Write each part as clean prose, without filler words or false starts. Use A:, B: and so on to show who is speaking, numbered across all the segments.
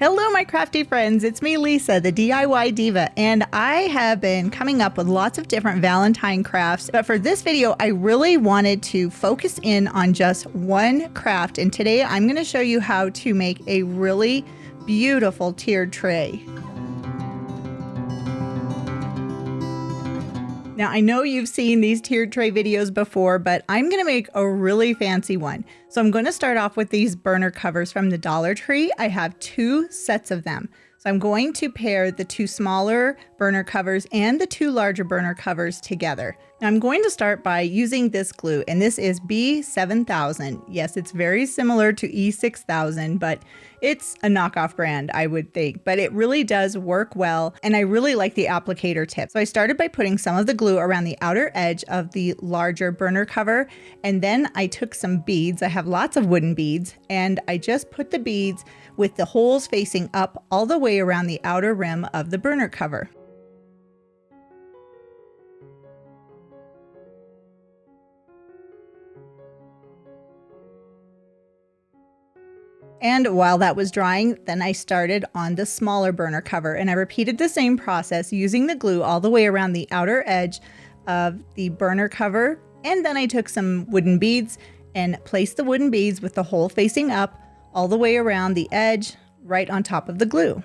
A: Hello, my crafty friends. It's me, Lisa, the DIY Diva, and I have been coming up with lots of different Valentine crafts. But for this video, I really wanted to focus in on just one craft. And today I'm going to show you how to make a really beautiful tiered tray. Now, I know you've seen these tiered tray videos before, but I'm going to make a really fancy one. So I'm going to start off with these burner covers from the Dollar Tree. I have 2 sets of them. So I'm going to pair the 2 smaller burner covers and the 2 larger burner covers together. Now I'm going to start by using this glue, and this is B7000. Yes, it's very similar to E6000, but it's a knockoff brand, I would think, but it really does work well, and I really like the applicator tip. So I started by putting some of the glue around the outer edge of the larger burner cover, and then I took some beads. I have lots of wooden beads, and I just put the beads with the holes facing up all the way around the outer rim of the burner cover. And while that was drying, then I started on the smaller burner cover, and I repeated the same process using the glue all the way around the outer edge of the burner cover. And then I took some wooden beads and placed the wooden beads with the hole facing up all the way around the edge, right on top of the glue.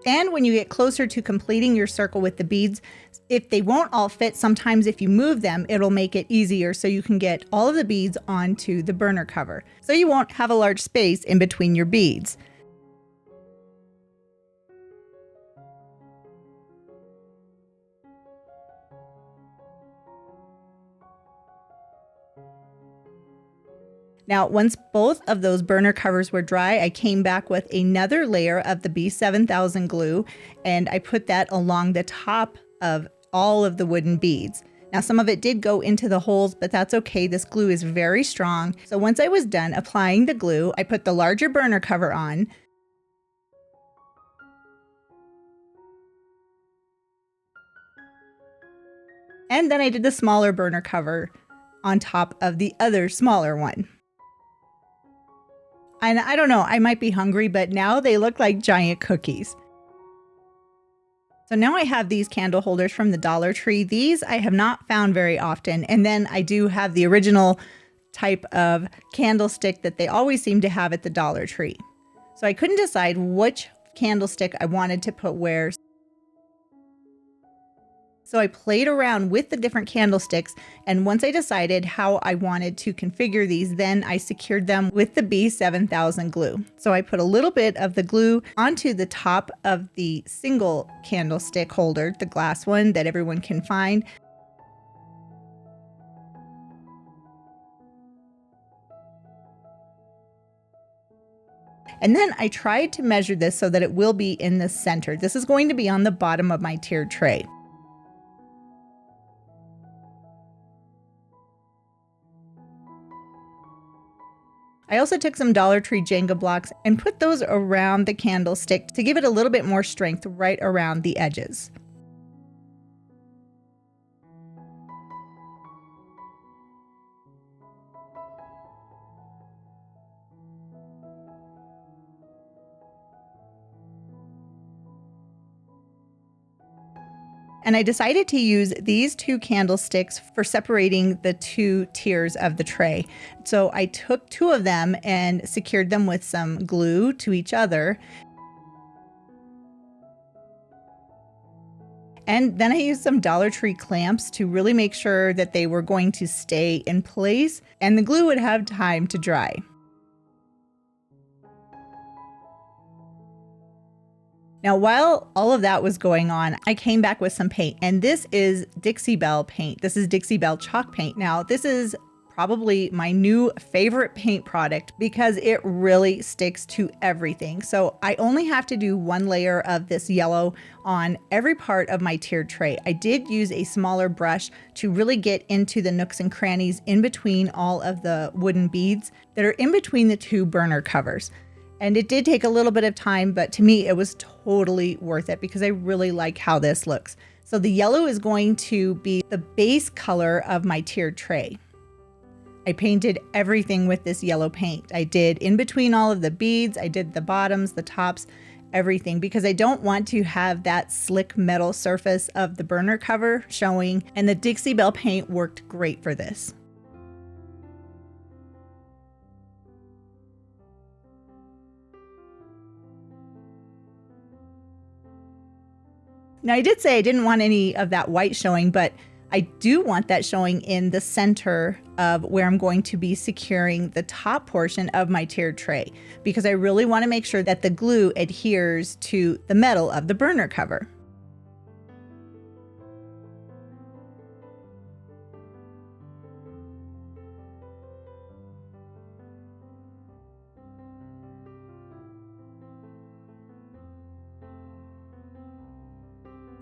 A: And when you get closer to completing your circle with the beads, if they won't all fit, sometimes if you move them, it'll make it easier so you can get all of the beads onto the burner cover. So you won't have a large space in between your beads. Now, once both of those burner covers were dry, I came back with another layer of the B7000 glue, and I put that along the top of all of the wooden beads. Now, some of it did go into the holes, but that's okay. This glue is very strong. So once I was done applying the glue, I put the larger burner cover on. And then I did the smaller burner cover on top of the other smaller one. And I don't know, I might be hungry, but now they look like giant cookies. So now I have these candle holders from the Dollar Tree. These I have not found very often. And then I do have the original type of candlestick that they always seem to have at the Dollar Tree. So I couldn't decide which candlestick I wanted to put where. So I played around with the different candlesticks, and once I decided how I wanted to configure these, then I secured them with the B7000 glue. So I put a little bit of the glue onto the top of the single candlestick holder, the glass one that everyone can find. And then I tried to measure this so that it will be in the center. This is going to be on the bottom of my tiered tray. I also took some Dollar Tree Jenga blocks and put those around the candlestick to give it a little bit more strength right around the edges. And I decided to use these 2 candlesticks for separating the 2 tiers of the tray. So I took 2 of them and secured them with some glue to each other. And then I used some Dollar Tree clamps to really make sure that they were going to stay in place and the glue would have time to dry. Now, while all of that was going on, I came back with some paint, and this is Dixie Belle paint. This is Dixie Belle chalk paint. Now, this is probably my new favorite paint product because it really sticks to everything. So I only have to do 1 layer of this yellow on every part of my tiered tray. I did use a smaller brush to really get into the nooks and crannies in between all of the wooden beads that are in between the 2 burner covers. And it did take a little bit of time, but to me, it was totally worth it because I really like how this looks. So the yellow is going to be the base color of my tiered tray. I painted everything with this yellow paint. I did in between all of the beads, I did the bottoms, the tops, everything, because I don't want to have that slick metal surface of the burner cover showing, and the Dixie Belle paint worked great for this. Now, I did say I didn't want any of that white showing, but I do want that showing in the center of where I'm going to be securing the top portion of my tiered tray, because I really want to make sure that the glue adheres to the metal of the burner cover.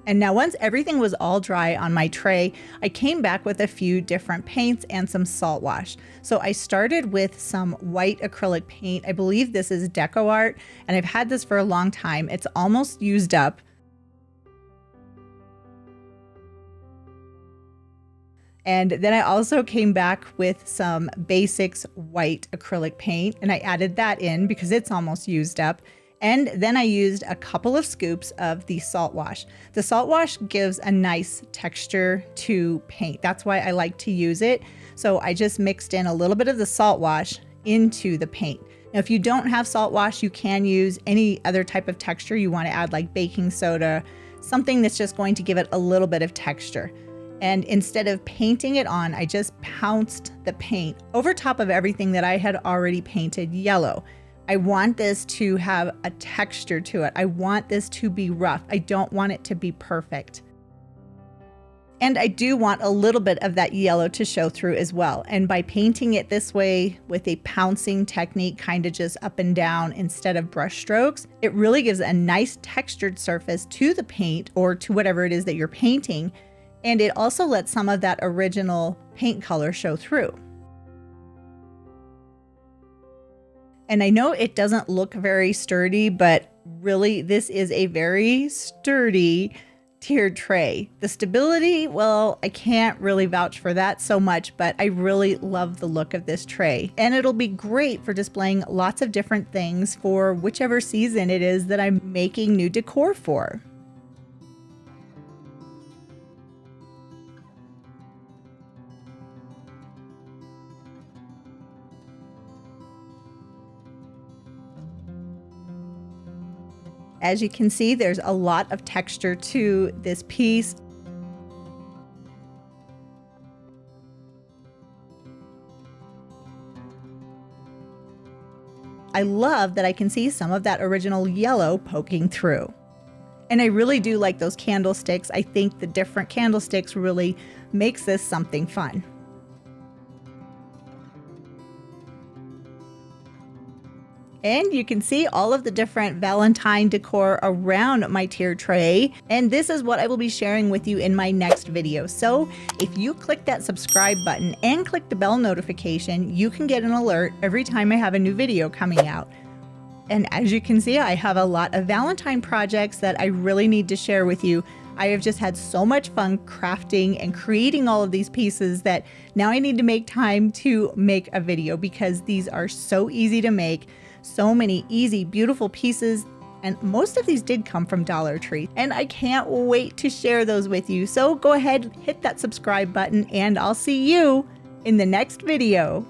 A: And now once everything was all dry on my tray, I came back with a few different paints and some salt wash. So I started with some white acrylic paint. I believe this is Decor, and I've had this for a long time. It's almost used up. And then I also came back with some Basics white acrylic paint, and I added that in because it's almost used up. And then I used a couple of scoops of the salt wash. The salt wash gives a nice texture to paint. That's why I like to use it. So I just mixed in a little bit of the salt wash into the paint. Now, if you don't have salt wash, you can use any other type of texture you want to add, like baking soda, something that's just going to give it a little bit of texture. And instead of painting it on, I just pounced the paint over top of everything that I had already painted yellow. I want this to have a texture to it. I want this to be rough. I don't want it to be perfect. And I do want a little bit of that yellow to show through as well. And by painting it this way with a pouncing technique, kind of just up and down instead of brush strokes, it really gives a nice textured surface to the paint or to whatever it is that you're painting. And it also lets some of that original paint color show through. And I know it doesn't look very sturdy, but really this is a very sturdy tiered tray. The stability, well, I can't really vouch for that so much, but I really love the look of this tray. And it'll be great for displaying lots of different things for whichever season it is that I'm making new decor for. As you can see, there's a lot of texture to this piece. I love that I can see some of that original yellow poking through. And I really do like those candlesticks. I think the different candlesticks really makes this something fun. And you can see all of the different Valentine decor around my tier tray. And this is what I will be sharing with you in my next video. So if you click that subscribe button and click the bell notification, you can get an alert every time I have a new video coming out. And as you can see, I have a lot of Valentine projects that I really need to share with you. I have just had so much fun crafting and creating all of these pieces that now I need to make time to make a video because these are so easy to make. So many easy, beautiful pieces, and most of these did come from Dollar Tree, and I can't wait to share those with you. So go ahead, hit that subscribe button, and I'll see you in the next video.